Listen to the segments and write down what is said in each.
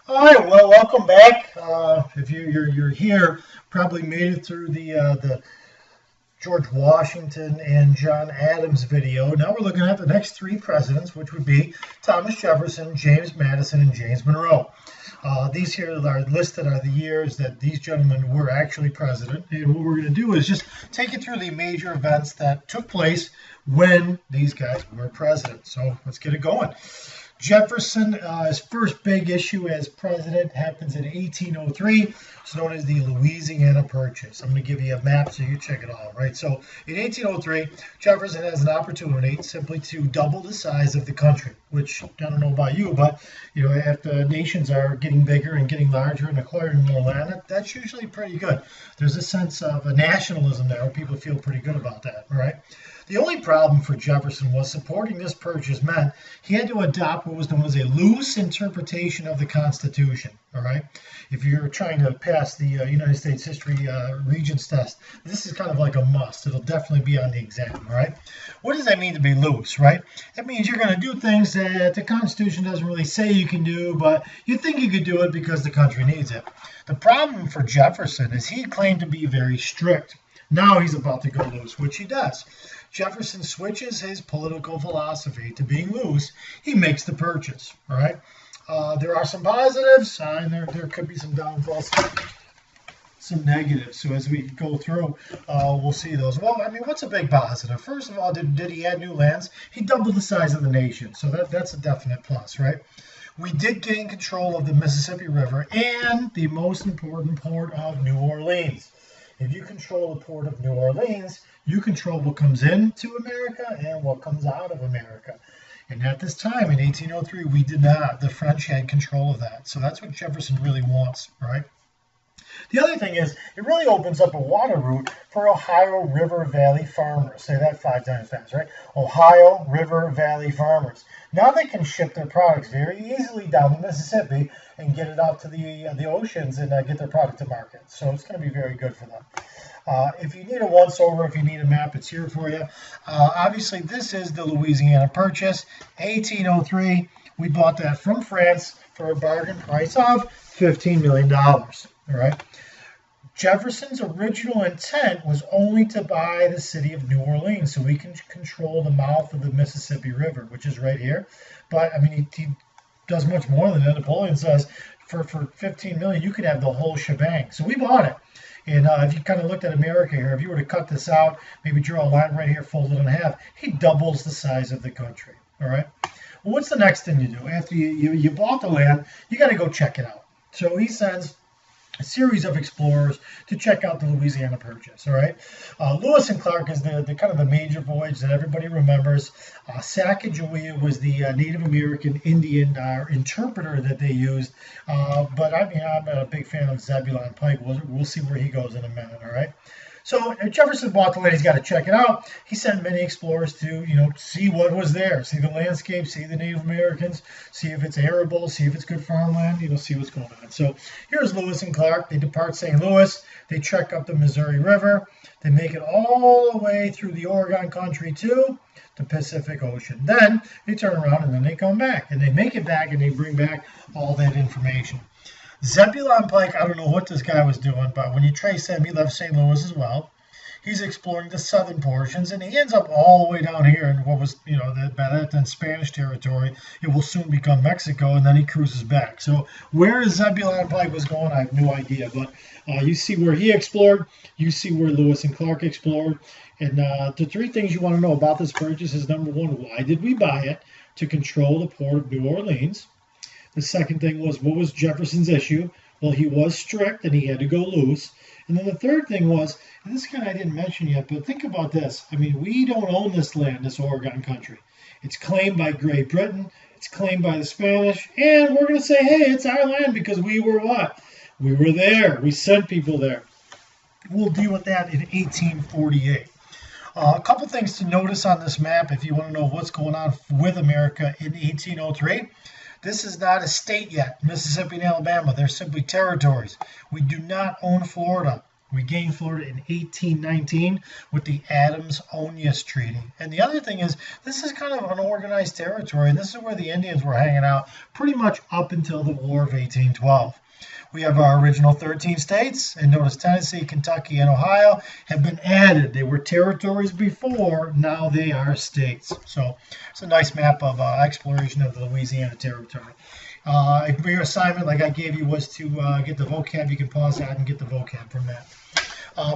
All right, well, welcome back. If you're here, probably made it through the George Washington and John Adams video. Now we're looking at the next three presidents, which would be Thomas Jefferson, James Madison, and James Monroe. These here are listed are the years that these gentlemen were actually president. And what we're going to do is just take you through the major events that took place when these guys were president. So let's get it going. Jefferson, his first big issue as president happens in 1803. It's known as the Louisiana Purchase. I'm going to give you a map so you check it out, right? So in 1803, Jefferson has an opportunity simply to double the size of the country, which I don't know about you, but if the nations are getting bigger and getting larger and acquiring more land, that's usually pretty good. There's a sense of a nationalism there where people feel pretty good about that, right? The only problem for Jefferson was supporting this purchase meant he had to adopt what was known as a loose interpretation of the Constitution. All right, if you're trying to pass the United States History Regents test, this is kind of like a must. It'll definitely be on the exam. All right, what does that mean to be loose? Right, that means you're going to do things that the Constitution doesn't really say you can do, but you think you could do it because the country needs it. The problem for Jefferson is he claimed to be very strict. Now he's about to go loose, which he does. Jefferson switches his political philosophy to being loose. He makes the purchase. All right. There are some positives, and there could be some downfalls, some negatives. So as we go through, we'll see those. Well, I mean, what's a big positive? First of all, did he add new lands? He doubled the size of the nation, so that's a definite plus, right? We did gain control of the Mississippi River and the most important port of New Orleans. If you control the port of New Orleans, you control what comes into America and what comes out of America. And at this time, in 1803, we did not. The French had control of that. So that's what Jefferson really wants, right? The other thing is, it really opens up a water route for Ohio River Valley farmers. Say that 5 times fast, right? Ohio River Valley farmers. Now they can ship their products very easily down the Mississippi and get it out to the oceans and get their product to market. So it's going to be very good for them. If you need a once-over, if you need a map, it's here for you. Obviously, this is the Louisiana Purchase, 1803. We bought that from France for a bargain price of $15 million. All right. Jefferson's original intent was only to buy the city of New Orleans so we can control the mouth of the Mississippi River, which is right here. But, I mean, he does much more than that. Napoleon says for $15 million, you could have the whole shebang. So we bought it. And if you kind of looked at America here, if you were to cut this out, maybe draw a line right here, fold it in half, he doubles the size of the country. All right. Well, what's the next thing you do? After you bought the land, you got to go check it out. So he sends a series of explorers to check out the Louisiana Purchase. All right, Lewis and Clark is the kind of the major voyage that everybody remembers. Sacagawea was the Native American Indian interpreter that they used. But I mean, I'm a big fan of Zebulon Pike. We'll see where he goes in a minute. All right. So Jefferson bought the land. He's got to check it out. He sent many explorers to, see what was there, see the landscape, see the Native Americans, see if it's arable, see if it's good farmland, see what's going on. So here's Lewis and Clark. They depart St. Louis. They trek up the Missouri River. They make it all the way through the Oregon country to the Pacific Ocean. Then they turn around and then they come back. And they make it back and they bring back all that information. Zebulon Pike, I don't know what this guy was doing, but when you trace him, he left St. Louis as well. He's exploring the southern portions, and he ends up all the way down here in what was, by that then Spanish territory. It will soon become Mexico, and then he cruises back. So where Zebulon Pike was going, I have no idea. But you see where he explored, you see where Lewis and Clark explored. And the three things you want to know about this purchase is, number one, why did we buy it? To control the port of New Orleans. The second thing was, what was Jefferson's issue? Well, he was strict and he had to go loose. And then the third thing was, and this kind I didn't mention yet, but think about this. I mean, we don't own this land, this Oregon country. It's claimed by Great Britain. It's claimed by the Spanish. And we're going to say, hey, it's our land because we were what? We were there. We sent people there. We'll deal with that in 1848. A couple things to notice on this map if you want to know what's going on with America in 1803. This is not a state yet, Mississippi and Alabama. They're simply territories. We do not own Florida. We gained Florida in 1819 with the Adams-Onias Treaty. And the other thing is, this is kind of unorganized territory, and this is where the Indians were hanging out pretty much up until the War of 1812. We have our original 13 states, and notice Tennessee, Kentucky, and Ohio have been added. They were territories before, now they are states. So it's a nice map of exploration of the Louisiana Territory. Your assignment, like I gave you, was to get the vocab. You can pause that and get the vocab from that.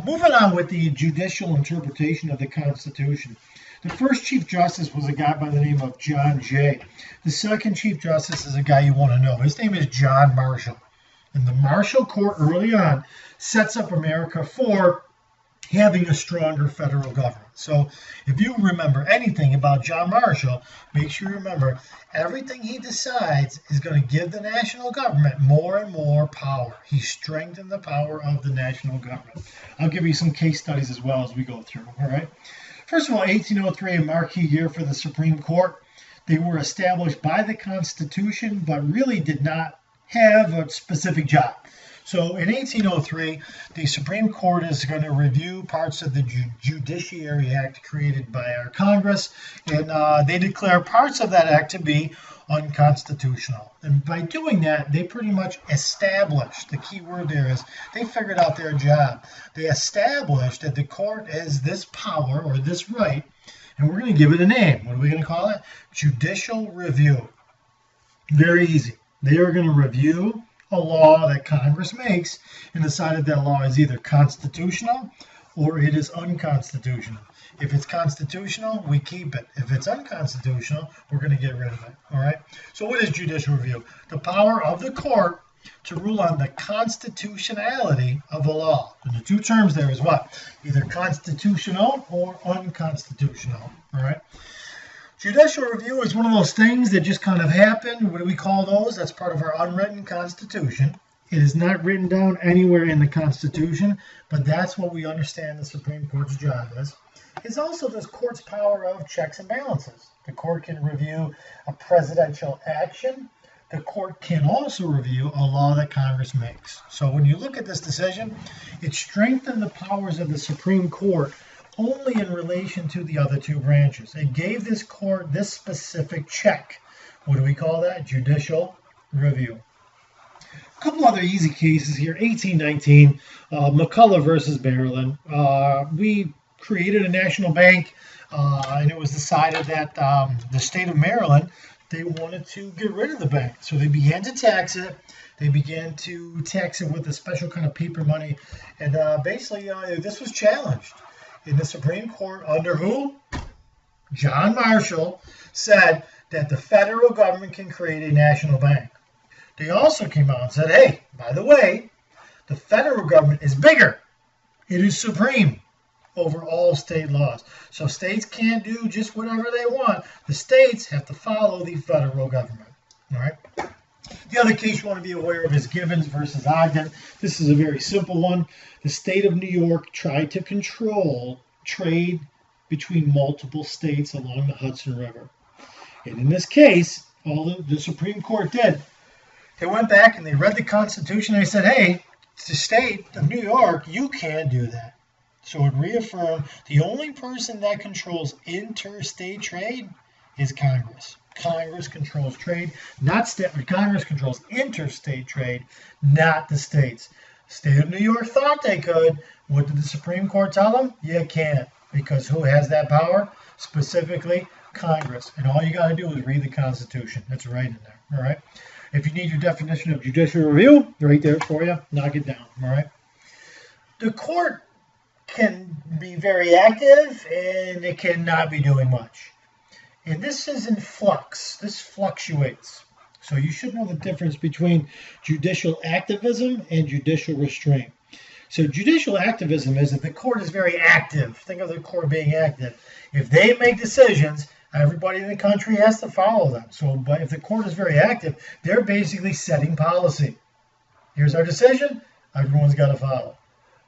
Moving on with the judicial interpretation of the Constitution. The first Chief Justice was a guy by the name of John Jay. The second Chief Justice is a guy you want to know. His name is John Marshall. And the Marshall Court early on sets up America for having a stronger federal government. So if you remember anything about John Marshall, make sure you remember everything he decides is going to give the national government more and more power. He strengthened the power of the national government. I'll give you some case studies as well as we go through. All right. First of all, 1803, a marquee year for the Supreme Court. They were established by the Constitution, but really did not have a specific job. So in 1803, the Supreme Court is going to review parts of the Judiciary Act created by our Congress, and they declare parts of that act to be unconstitutional. And by doing that, they pretty much established, the key word there is, they figured out their job. They established that the court has this power or this right, and we're going to give it a name. What are we going to call it? Judicial review. Very easy. They are going to review a law that Congress makes and decide if that law is either constitutional or it is unconstitutional. If it's constitutional, we keep it. If it's unconstitutional, we're going to get rid of it. All right? So what is judicial review? The power of the court to rule on the constitutionality of a law. And the two terms there is what? Either constitutional or unconstitutional. All right? Judicial review is one of those things that just kind of happen. What do we call those? That's part of our unwritten Constitution. It is not written down anywhere in the Constitution, but that's what we understand the Supreme Court's job is. It's also this court's power of checks and balances. The court can review a presidential action. The court can also review a law that Congress makes. So when you look at this decision, it strengthened the powers of the Supreme Court only in relation to the other two branches. It gave this court this specific check. What do we call that? Judicial review. A couple other easy cases here. 1819, Mcculloch versus Maryland. We created a national bank, and it was decided that the state of Maryland, they wanted to get rid of the bank. So they began to tax it. They began to tax it with a special kind of paper money. And basically, this was challenged. In the Supreme Court, under who? John Marshall said that the federal government can create a national bank. They also came out and said, hey, by the way, the federal government is bigger. It is supreme over all state laws. So states can't do just whatever they want. The states have to follow the federal government. All right. The other case you want to be aware of is Gibbons versus Ogden. This is a very simple one. The state of New York tried to control trade between multiple states along the Hudson River. And in this case, all the Supreme Court did, they went back and they read the Constitution and they said, hey, it's the state of New York, you can't do that. So it reaffirmed the only person that controls interstate trade is Congress. Congress controls trade, not state. Congress controls interstate trade, not the states. State of New York thought they could. What did the Supreme Court tell them? You can't, because who has that power? Specifically, Congress. And all you got to do is read the Constitution. That's right in there. All right. If you need your definition of judicial review, right there for you. Knock it down. All right. The court can be very active, and it cannot be doing much. And this is in flux. This fluctuates. So you should know the difference between judicial activism and judicial restraint. So judicial activism is that the court is very active. Think of the court being active. If they make decisions, everybody in the country has to follow them. So but if the court is very active, they're basically setting policy. Here's our decision. Everyone's got to follow.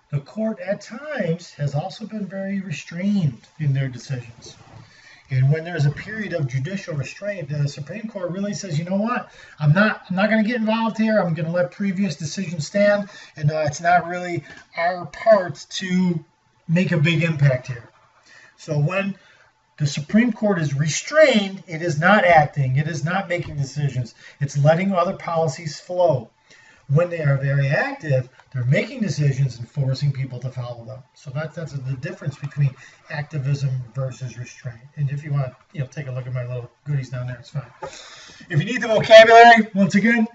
The court at times has also been very restrained in their decisions. And when there's a period of judicial restraint, the Supreme Court really says, you know what, I'm not going to get involved here. I'm going to let previous decisions stand, and it's not really our part to make a big impact here. So when the Supreme Court is restrained, it is not acting, it is not making decisions, it's letting other policies flow. When they are very active, they're making decisions and forcing people to follow them. So that's the difference between activism versus restraint. And if you want to take a look at my little goodies down there, it's fine. If you need the vocabulary, once again,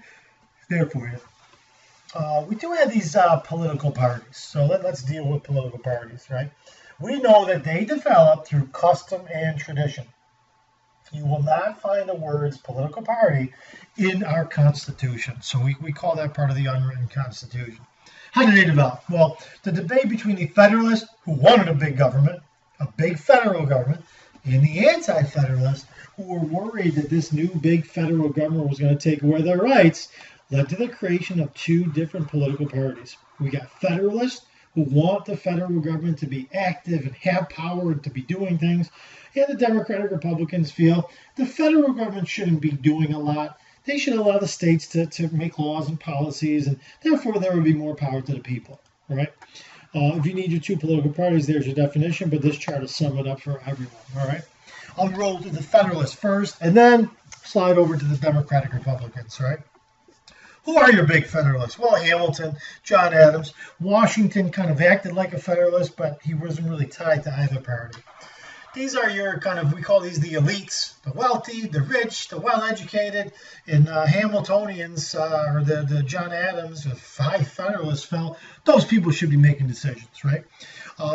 it's there for you. We do have these political parties. So let's deal with political parties, right? We know that they develop through custom and tradition. You will not find the words political party in our Constitution. So we call that part of the unwritten Constitution. How did they develop? Well, the debate between the Federalists, who wanted a big government, a big federal government, and the Anti-Federalists, who were worried that this new big federal government was going to take away their rights, led to the creation of two different political parties. We got Federalists, who want the federal government to be active and have power and to be doing things. And the Democratic Republicans feel the federal government shouldn't be doing a lot. They should allow the states to make laws and policies, and therefore there would be more power to the people. All right. If you need your two political parties, there's your definition, but this chart will sum it up for everyone. All right. I'll roll to the Federalists first, and then slide over to the Democratic Republicans. All right. Who are your big Federalists? Well, Hamilton, John Adams. Washington kind of acted like a Federalist, but he wasn't really tied to either party. These are your we call these the elites, the wealthy, the rich, the well-educated, and Hamiltonians, or the John Adams, the five Federalists felt those people should be making decisions, right?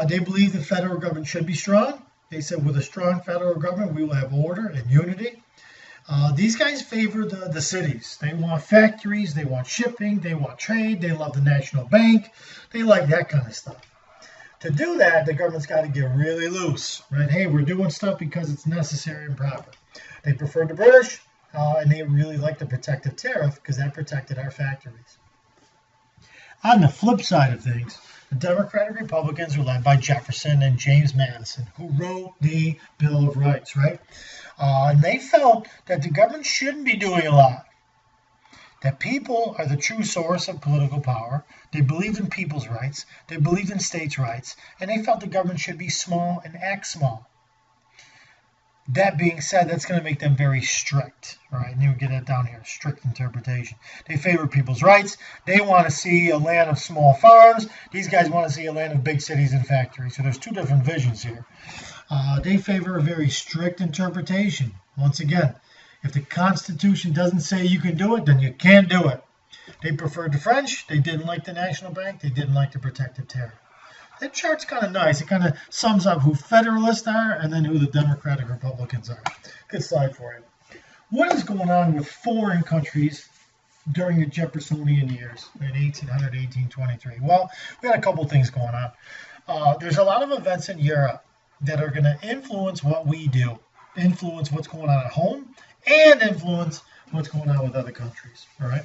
They believe the federal government should be strong. They said with a strong federal government, we will have order and unity. These guys favor the cities. They want factories, they want shipping, they want trade, they love the national bank, they like that kind of stuff. To do that, the government's got to get really loose, right? Hey, we're doing stuff because it's necessary and proper. They prefer the British, and they really like the protective tariff because that protected our factories. On the flip side of things, the Democratic Republicans were led by Jefferson and James Madison, who wrote the Bill of Rights, right? And they felt that the government shouldn't be doing a lot, that people are the true source of political power. They believed in people's rights, they believed in states' rights, and they felt the government should be small and act small. That being said, that's going to make them very strict. All right, and you get it down here, strict interpretation. They favor people's rights. They want to see a land of small farms. These guys want to see a land of big cities and factories. So there's two different visions here. They favor a very strict interpretation. Once again, if the Constitution doesn't say you can do it, then you can't do it. They preferred the French. They didn't like the national bank. They didn't like the protective tariff. That chart's kind of nice. It kind of sums up who Federalists are and then who the Democratic Republicans are. Good slide for you. What is going on with foreign countries during the Jeffersonian years in 1800, 1823? Well, we had a couple things going on. There's a lot of events in Europe that are going to influence what we do, influence what's going on at home, and influence what's going on with other countries. All right.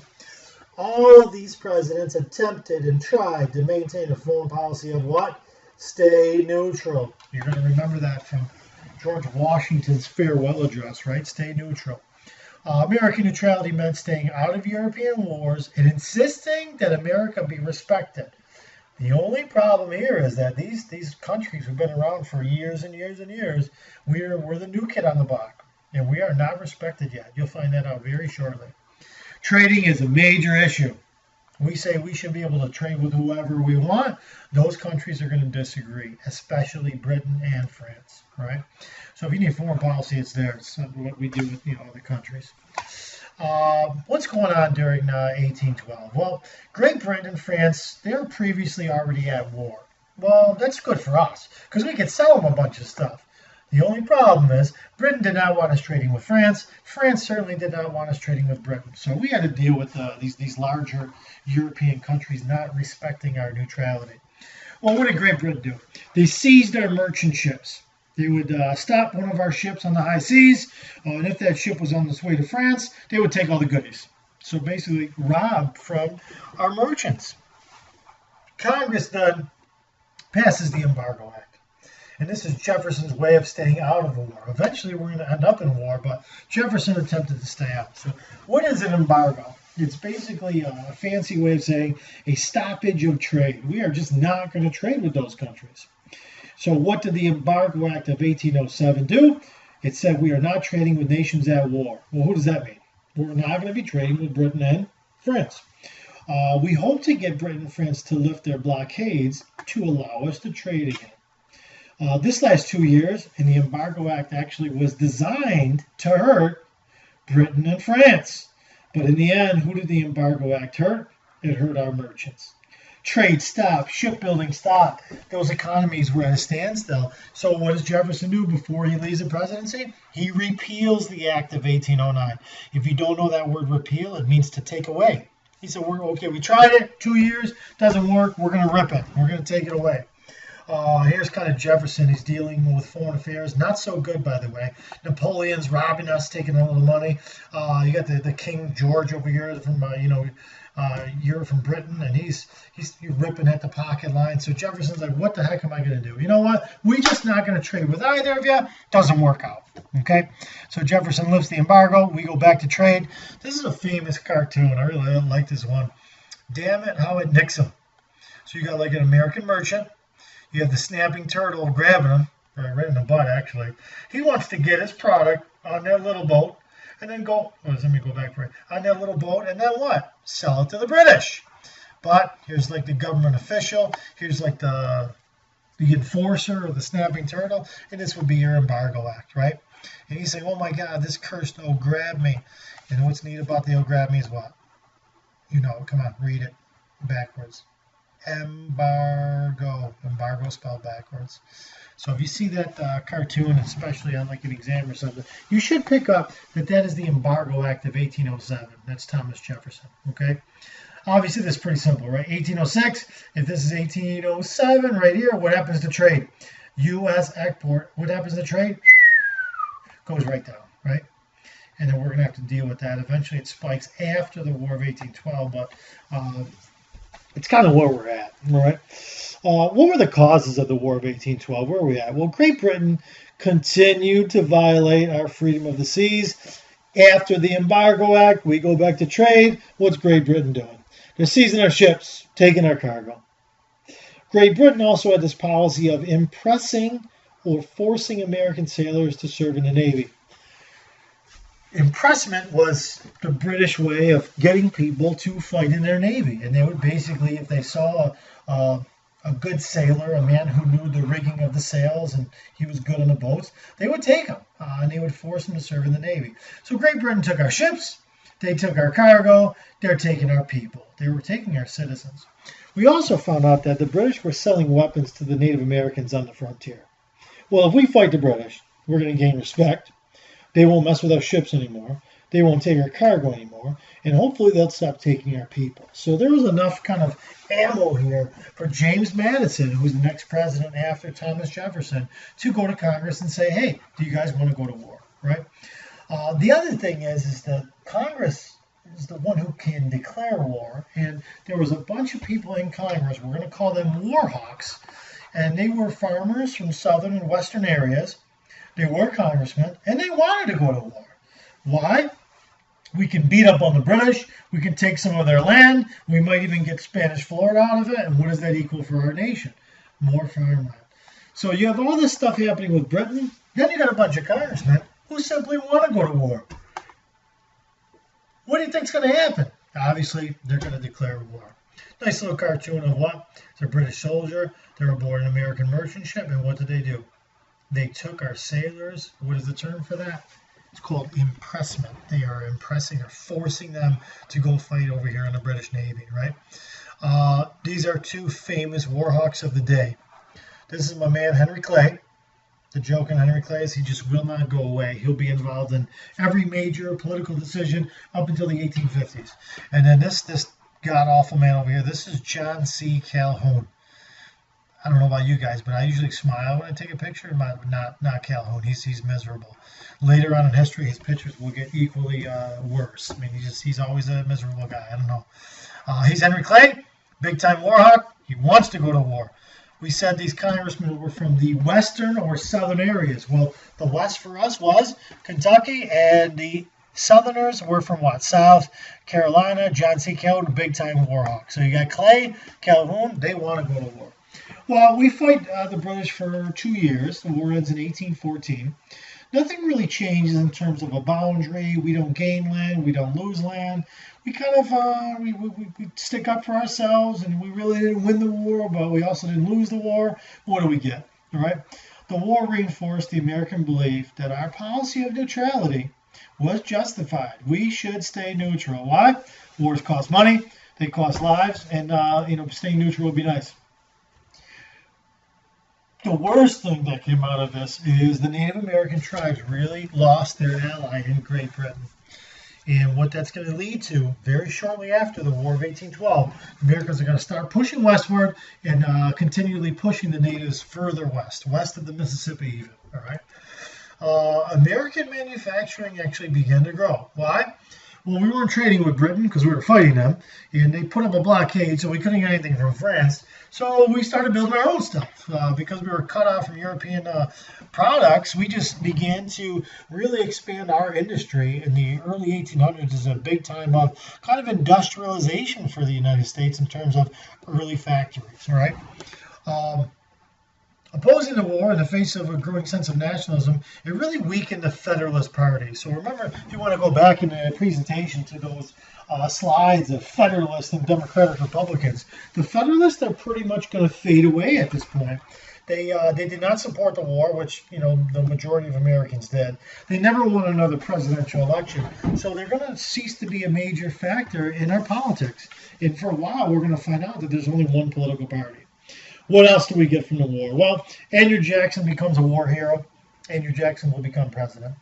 All of these presidents attempted and tried to maintain a foreign policy of what? Stay neutral. You're going to remember that from George Washington's farewell address, right? Stay neutral. American neutrality meant staying out of European wars and insisting that America be respected. The only problem here is that these countries who've been around for years and years and years, we're the new kid on the block, and we are not respected yet. You'll find that out very shortly. Trading is a major issue. We say we should be able to trade with whoever we want. Those countries are going to disagree, especially Britain and France, right? So if you need foreign policy, it's there. It's what we do with other countries. What's going on during 1812? Well, Great Britain and France, they were previously already at war. Well, that's good for us because we could sell them a bunch of stuff. The only problem is Britain did not want us trading with France. France certainly did not want us trading with Britain. So we had to deal with these larger European countries not respecting our neutrality. Well, what did Great Britain do? They seized our merchant ships. They would stop one of our ships on the high seas, and if that ship was on its way to France, they would take all the goodies. So basically rob from our merchants. Congress then passes the Embargo Act. And this is Jefferson's way of staying out of the war. Eventually, we're going to end up in war, but Jefferson attempted to stay out. So what is an embargo? It's basically a fancy way of saying a stoppage of trade. We are just not going to trade with those countries. So what did the Embargo Act of 1807 do? It said we are not trading with nations at war. Well, what does that mean? We're not going to be trading with Britain and France. We hope to get Britain and France to lift their blockades to allow us to trade again. This last 2 years, and the Embargo Act actually was designed to hurt Britain and France. But in the end, who did the Embargo Act hurt? It hurt our merchants. Trade stopped, shipbuilding stopped. Those economies were at a standstill. So what does Jefferson do before he leaves the presidency? He repeals the Act of 1809. If you don't know that word repeal, it means to take away. He said, we tried it, 2 years, doesn't work, we're going to rip it. We're going to take it away. Here's kind of Jefferson. He's dealing with foreign affairs. Not so good, by the way. Napoleon's robbing us, taking all the money. You got the King George over here from, Europe, from Britain, and he's ripping at the pocket line. So Jefferson's like, what the heck am I going to do? You know what? We're just not going to trade with either of you. Doesn't work out. Okay? So Jefferson lifts the embargo. We go back to trade. This is a famous cartoon. I really like this one. Damn it, how it nicks him. So you got like an American merchant. You have the snapping turtle grabbing him, right in the butt, actually. He wants to get his product on that little boat and then let me go back for it. On that little boat, and then what? Sell it to the British. But here's like the government official. Here's like the enforcer or the snapping turtle. And this would be your Embargo Act, right? And he's saying, oh my God, this cursed "oh grab me." You know what's neat about the "oh grab me" is what? You know, come on, read it backwards. Embargo spelled backwards. So if you see that cartoon, especially on like an exam or something, you should pick up that is the Embargo Act of 1807. That's Thomas Jefferson. Okay. Obviously, this is pretty simple, right? 1806. If this is 1807 right here, what happens to trade? U.S. export. What happens to trade? Goes right down, right? And then we're going to have to deal with that. Eventually, it spikes after the War of 1812, but it's kind of where we're at, all right? What were the causes of the War of 1812? Where are we at? Well, Great Britain continued to violate our freedom of the seas. After the Embargo Act, we go back to trade. What's Great Britain doing? They're seizing our ships, taking our cargo. Great Britain also had this policy of impressing or forcing American sailors to serve in the Navy. Impressment was the British way of getting people to fight in their Navy. And they would basically, if they saw a good sailor, a man who knew the rigging of the sails and he was good on the boats, they would take him and they would force him to serve in the Navy. So Great Britain took our ships, they took our cargo, they're taking our people. They were taking our citizens. We also found out that the British were selling weapons to the Native Americans on the frontier. Well, if we fight the British, we're going to gain respect. They won't mess with our ships anymore. They won't take our cargo anymore. And hopefully they'll stop taking our people. So there was enough kind of ammo here for James Madison, who's the next president after Thomas Jefferson, to go to Congress and say, hey, do you guys want to go to war, right? The other thing is that Congress is the one who can declare war. And there was a bunch of people in Congress, we're going to call them war hawks, and they were farmers from southern and western areas. They were congressmen, and they wanted to go to war. Why? We can beat up on the British. We can take some of their land. We might even get Spanish Florida out of it. And what does that equal for our nation? More farmland. So you have all this stuff happening with Britain. Then you got a bunch of congressmen who simply want to go to war. What do you think's going to happen? Obviously, they're going to declare war. Nice little cartoon of what? It's a British soldier. They're aboard an American merchant ship. And what did they do? They took our sailors. What is the term for that? It's called impressment. They are impressing or forcing them to go fight over here in the British Navy, right? These are two famous war hawks of the day. This is my man, Henry Clay. The joke on Henry Clay is he just will not go away. He'll be involved in every major political decision up until the 1850s. And then this god-awful man over here, this is John C. Calhoun. I don't know about you guys, but I usually smile when I take a picture. Not Calhoun. He's miserable. Later on in history, his pictures will get equally worse. I mean, he's always a miserable guy. I don't know. He's Henry Clay, big-time war hawk. He wants to go to war. we said these congressmen were from the western or southern areas. Well, the west for us was Kentucky, and the southerners were from what? South Carolina. John C. Calhoun, big-time war hawk. So you got Clay, Calhoun, they want to go to war. Well, we fight the British for 2 years. The war ends in 1814. Nothing really changes in terms of a boundary. We don't gain land. We don't lose land. We kind of we stick up for ourselves, and we really didn't win the war, but we also didn't lose the war. What do we get? All right. The war reinforced the American belief that our policy of neutrality was justified. We should stay neutral. Why? Wars cost money. They cost lives, and staying neutral would be nice. The worst thing that came out of this is the Native American tribes really lost their ally in Great Britain. And what that's going to lead to, very shortly after the War of 1812, Americans are going to start pushing westward and continually pushing the natives further west of the Mississippi even. All right. American manufacturing actually began to grow. Why? Well, we weren't trading with Britain because we were fighting them, and they put up a blockade, so we couldn't get anything from France. So we started building our own stuff. Because we were cut off from European products, we just began to really expand our industry. In the early 1800s is a big time of kind of industrialization for the United States in terms of early factories. All right. Opposing the war in the face of a growing sense of nationalism, it really weakened the Federalist Party. So remember, if you want to go back in the presentation to those slides of Federalists and Democratic Republicans, the Federalists are pretty much going to fade away at this point. They did not support the war, which the majority of Americans did. They never won another presidential election, so they're going to cease to be a major factor in our politics. And for a while, we're going to find out that there's only one political party. What else do we get from the war? Well, Andrew Jackson becomes a war hero. Andrew Jackson will become president.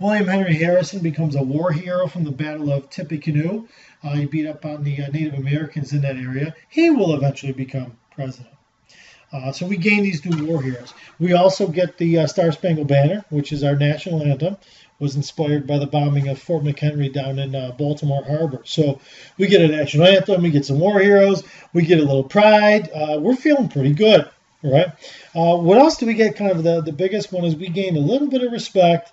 William Henry Harrison becomes a war hero from the Battle of Tippecanoe. He beat up on the Native Americans in that area. He will eventually become president. So we gain these new war heroes. We also get the Star-Spangled Banner, which is our national anthem. Was inspired by the bombing of Fort McHenry down in Baltimore Harbor. So we get a national anthem, we get some war heroes, we get a little pride. We're feeling pretty good, all right? What else do we get? Kind of the biggest one is we gain a little bit of respect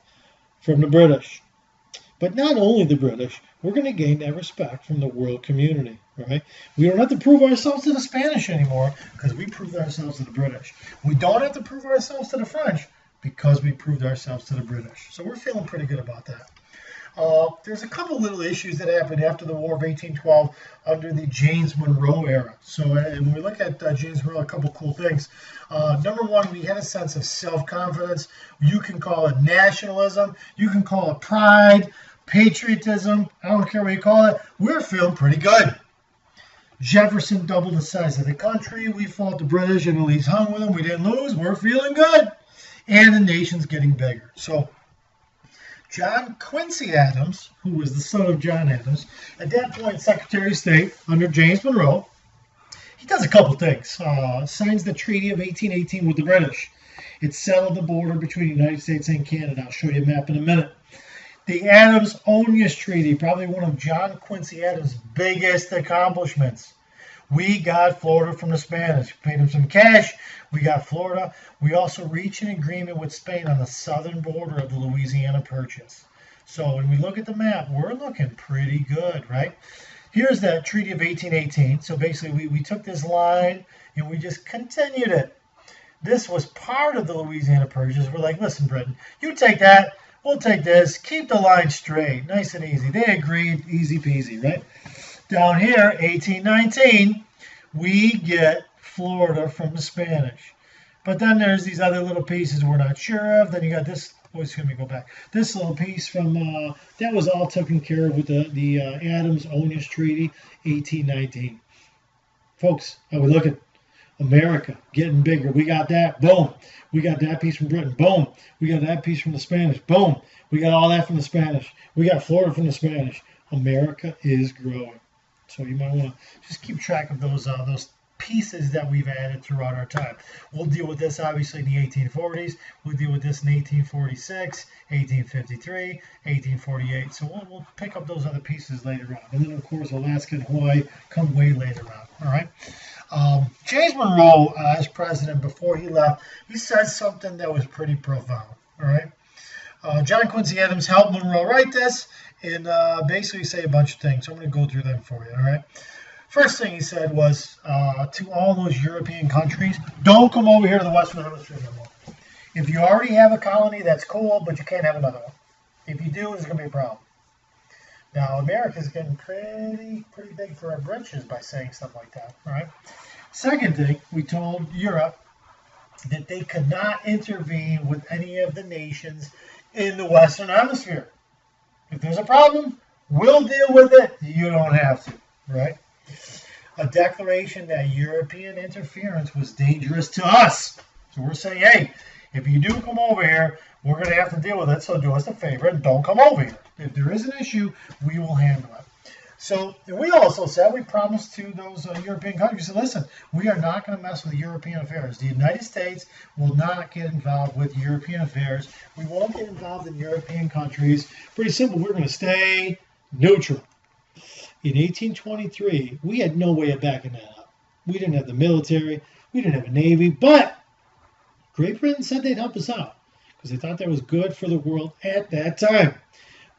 from the British. But not only the British, we're going to gain that respect from the world community, all right? We don't have to prove ourselves to the Spanish anymore because we proved ourselves to the British. We don't have to prove ourselves to the French because we proved ourselves to the British. So we're feeling pretty good about that. There's a couple little issues that happened after the War of 1812 under the James Monroe era. So when we look at James Monroe, a couple cool things. Number one, we had a sense of self-confidence. You can call it nationalism. You can call it pride, patriotism. I don't care what you call it. We're feeling pretty good. Jefferson doubled the size of the country. We fought the British and at least hung with them. We didn't lose. We're feeling good. And the nation's getting bigger. So John Quincy Adams, who was the son of John Adams, at that point Secretary of State under James Monroe, he does a couple things. Signs the Treaty of 1818 with the British. It settled the border between the United States and Canada. I'll show you a map in a minute. The Adams-Onius Treaty, probably one of John Quincy Adams' biggest accomplishments. We got Florida from the Spanish. We paid them some cash. We got Florida. We also reached an agreement with Spain on the southern border of the Louisiana Purchase. So when we look at the map, we're looking pretty good, right? Here's that Treaty of 1818. So basically, we took this line and we just continued it. This was part of the Louisiana Purchase. We're like, listen, Britain, you take that. We'll take this. Keep the line straight. Nice and easy. They agreed. Easy peasy, right? Down here, 1819, we get Florida from the Spanish. But then there's these other little pieces we're not sure of. Then you got this, excuse me, go back. This little piece from, that was all taken care of with the Adams-Onius Treaty, 1819. Folks, how we looking? America getting bigger. We got that. Boom. We got that piece from Britain. Boom. We got that piece from the Spanish. Boom. We got all that from the Spanish. We got Florida from the Spanish. America is growing. So you might want to just keep track of those pieces that we've added throughout our time. We'll deal with this obviously in the 1840s. We'll deal with this in 1846, 1853, 1848. So we'll pick up those other pieces later on. And then, of course, Alaska and Hawaii come way later on. All right. James Monroe, as president, before he left, he said something that was pretty profound. All right. John Quincy Adams helped Monroe write this and basically say a bunch of things. So I'm going to go through them for you. All right. First thing he said was to all those European countries, don't come over here to the Western Hemisphere no more. If you already have a colony, that's cool, but you can't have another one. If you do, it's going to be a problem. Now, America's getting pretty big for our britches by saying stuff like that, all right? Second thing, we told Europe that they could not intervene with any of the nations in the Western Hemisphere. If there's a problem, we'll deal with it. You don't have to, right? A declaration that European interference was dangerous to us. So we're saying, hey, if you do come over here, we're going to have to deal with it, so do us a favor and don't come over here. If there is an issue, we will handle it. So we also said, we promised to those European countries, so listen, we are not going to mess with European affairs. The United States will not get involved with European affairs. We won't get involved in European countries. Pretty simple, we're going to stay neutral. In 1823, we had no way of backing that up. We didn't have the military, we didn't have a navy, but Great Britain said they'd help us out because they thought that was good for the world at that time.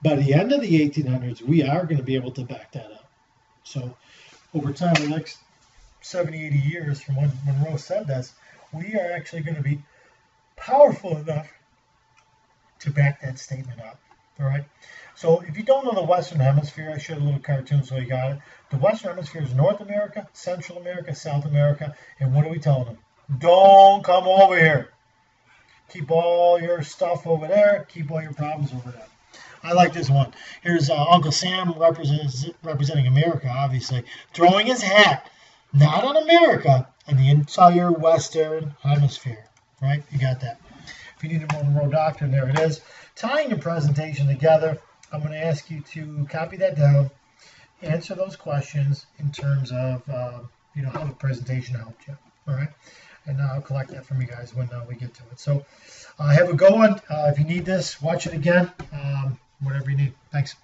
By the end of the 1800s, we are going to be able to back that up. So over time, the next 70, 80 years from when Monroe said this, we are actually going to be powerful enough to back that statement up. All right. So if you don't know the Western Hemisphere, I showed a little cartoon so you got it. The Western Hemisphere is North America, Central America, South America, and what are we telling them? Don't come over here. Keep all your stuff over there. Keep all your problems over there. I like this one. Here's Uncle Sam representing America, obviously, throwing his hat, not on America, and the entire Western Hemisphere. Right? You got that. If you need a more Monroe Doctrine, there it is. Tying the presentation together, I'm going to ask you to copy that down, answer those questions in terms of how the presentation helped you. All right? And I'll collect that from you guys when we get to it. So have a good one. If you need this, watch it again. Whatever you need. Thanks.